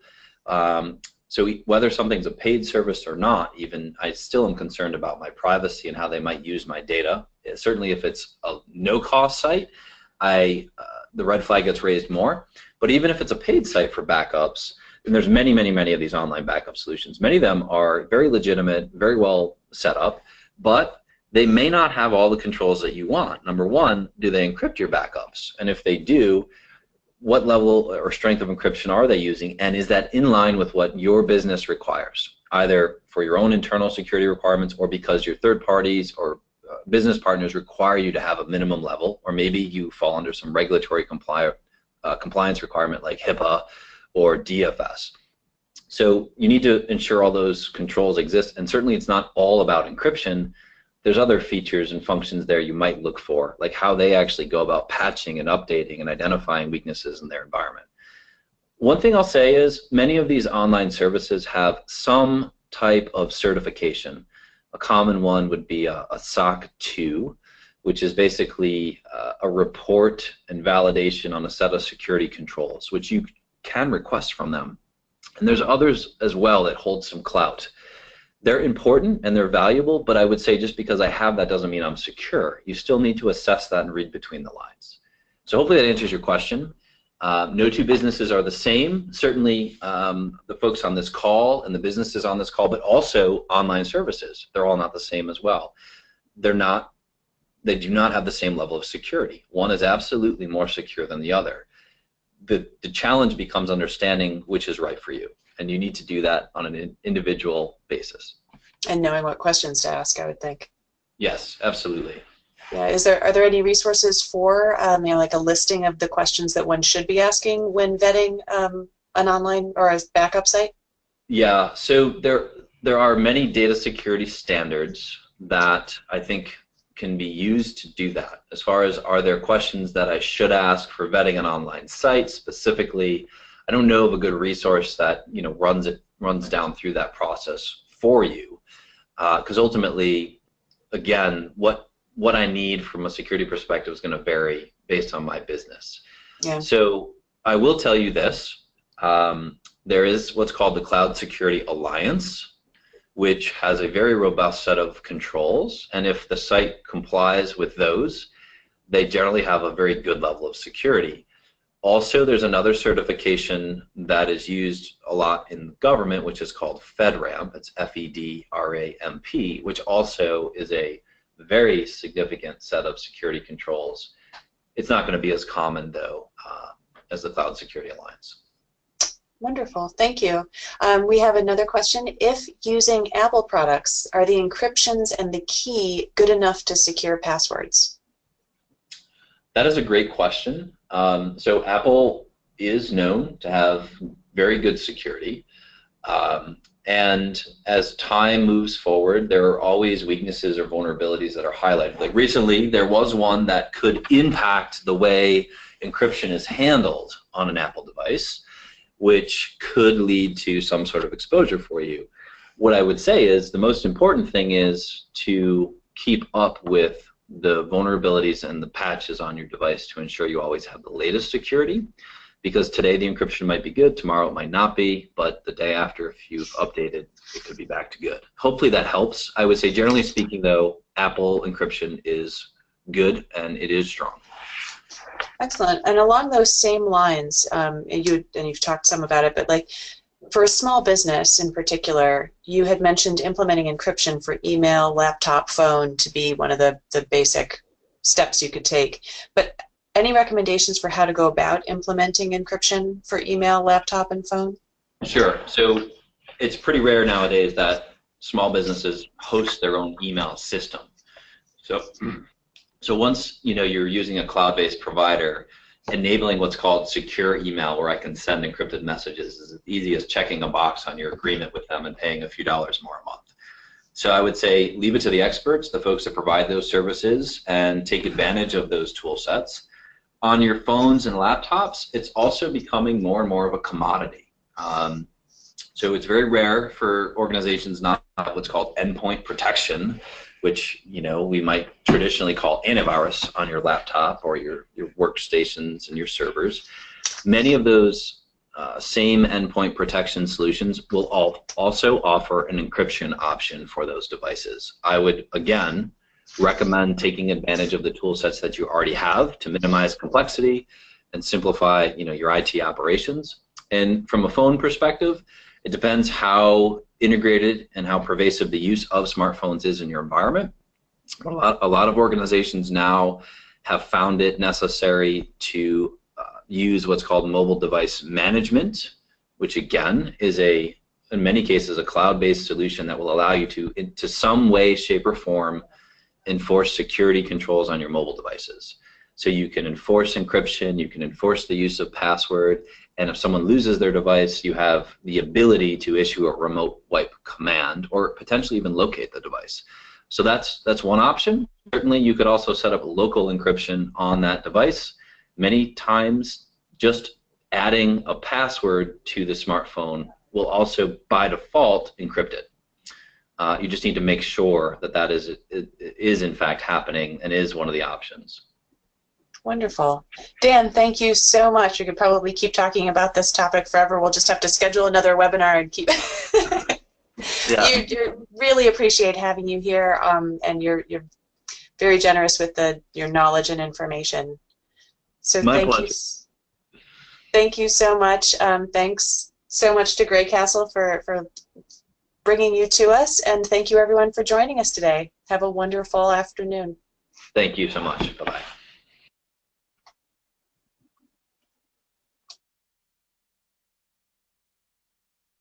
So whether something's a paid service or not, even, I still am concerned about my privacy and how they might use my data. Certainly if it's a no-cost site, the red flag gets raised more. But even if it's a paid site for backups, and there's many, many, many of these online backup solutions. Many of them are very legitimate, very well set up, but they may not have all the controls that you want. Number one, do they encrypt your backups? And if they do, what level or strength of encryption are they using? And is that in line with what your business requires, either for your own internal security requirements or because your third parties or business partners require you to have a minimum level, or maybe you fall under some regulatory compliance requirement like HIPAA or DFS. So you need to ensure all those controls exist, and certainly it's not all about encryption. There's other features and functions there you might look for, like how they actually go about patching and updating and identifying weaknesses in their environment. One thing I'll say is many of these online services have some type of certification. A common one would be a SOC 2. which is basically a report and validation on a set of security controls, which you can request from them. And there's others as well that hold some clout. They're important and they're valuable, but I would say just because I have that doesn't mean I'm secure. You still need to assess that and read between the lines. So hopefully that answers your question. No two businesses are the same. Certainly the folks on this call and the businesses on this call, but also online services, they're all not the same as well. They do not have the same level of security. One is absolutely more secure than the other. The challenge becomes understanding which is right for you, and you need to do that on an individual basis. And knowing what questions to ask, I would think. Yes, absolutely. Yeah. Are there any resources for like a listing of the questions that one should be asking when vetting an online or a backup site? Yeah. So there are many data security standards that I think can be used to do that. As far as are there questions that I should ask for vetting an online site specifically, I don't know of a good resource that runs down through that process for you, because ultimately, again, what I need from a security perspective is going to vary based on my business. Yeah. So I will tell you this: there is what's called the Cloud Security Alliance, which has a very robust set of controls, and if the site complies with those, they generally have a very good level of security. Also, there's another certification that is used a lot in government, which is called FedRAMP. It's FEDRAMP, which also is a very significant set of security controls. It's not going to be as common, though, as the Cloud Security Alliance. Wonderful, thank you. We have another question. If using Apple products, are the encryptions and the key good enough to secure passwords? That is a great question. So Apple is known to have very good security. And as time moves forward, there are always weaknesses or vulnerabilities that are highlighted. Like recently, there was one that could impact the way encryption is handled on an Apple device, which could lead to some sort of exposure for you. What I would say is the most important thing is to keep up with the vulnerabilities and the patches on your device to ensure you always have the latest security, because today the encryption might be good, tomorrow it might not be, but the day after, if you've updated, it could be back to good. Hopefully that helps. I would say generally speaking though, Apple encryption is good and it is strong. Excellent. And along those same lines, you've talked some about it, but like for a small business in particular, you had mentioned implementing encryption for email, laptop, phone to be one of the basic steps you could take. But any recommendations for how to go about implementing encryption for email, laptop, and phone? Sure. So it's pretty rare nowadays that small businesses host their own email system. So once you're using a cloud-based provider, enabling what's called secure email, where I can send encrypted messages, is as easy as checking a box on your agreement with them and paying a few dollars more a month. So I would say leave it to the experts, the folks that provide those services, and take advantage of those tool sets. On your phones and laptops, it's also becoming more and more of a commodity. So it's very rare for organizations not to have what's called endpoint protection, which we might traditionally call antivirus on your laptop or your workstations and your servers. Many of those same endpoint protection solutions will also offer an encryption option for those devices. I would, again, recommend taking advantage of the tool sets that you already have to minimize complexity and simplify your IT operations. And from a phone perspective, it depends how integrated and how pervasive the use of smartphones is in your environment. A lot of organizations now have found it necessary to use what's called mobile device management, which again is in many cases a cloud-based solution that will allow you to some way, shape, or form enforce security controls on your mobile devices. So you can enforce encryption, you can enforce the use of password, and if someone loses their device, you have the ability to issue a remote wipe command or potentially even locate the device. So that's one option. Certainly you could also set up local encryption on that device. Many times just adding a password to the smartphone will also by default encrypt it. You just need to make sure that that is in fact happening and is one of the options. Wonderful. Dan, thank you so much. We could probably keep talking about this topic forever. We'll just have to schedule another webinar and keep Yeah. You really appreciate having you here, and you're very generous with your knowledge and information. So My pleasure. Thank you so much. Thanks so much to GreyCastle for bringing you to us, and thank you everyone for joining us today. Have a wonderful afternoon. Thank you so much. Bye-bye.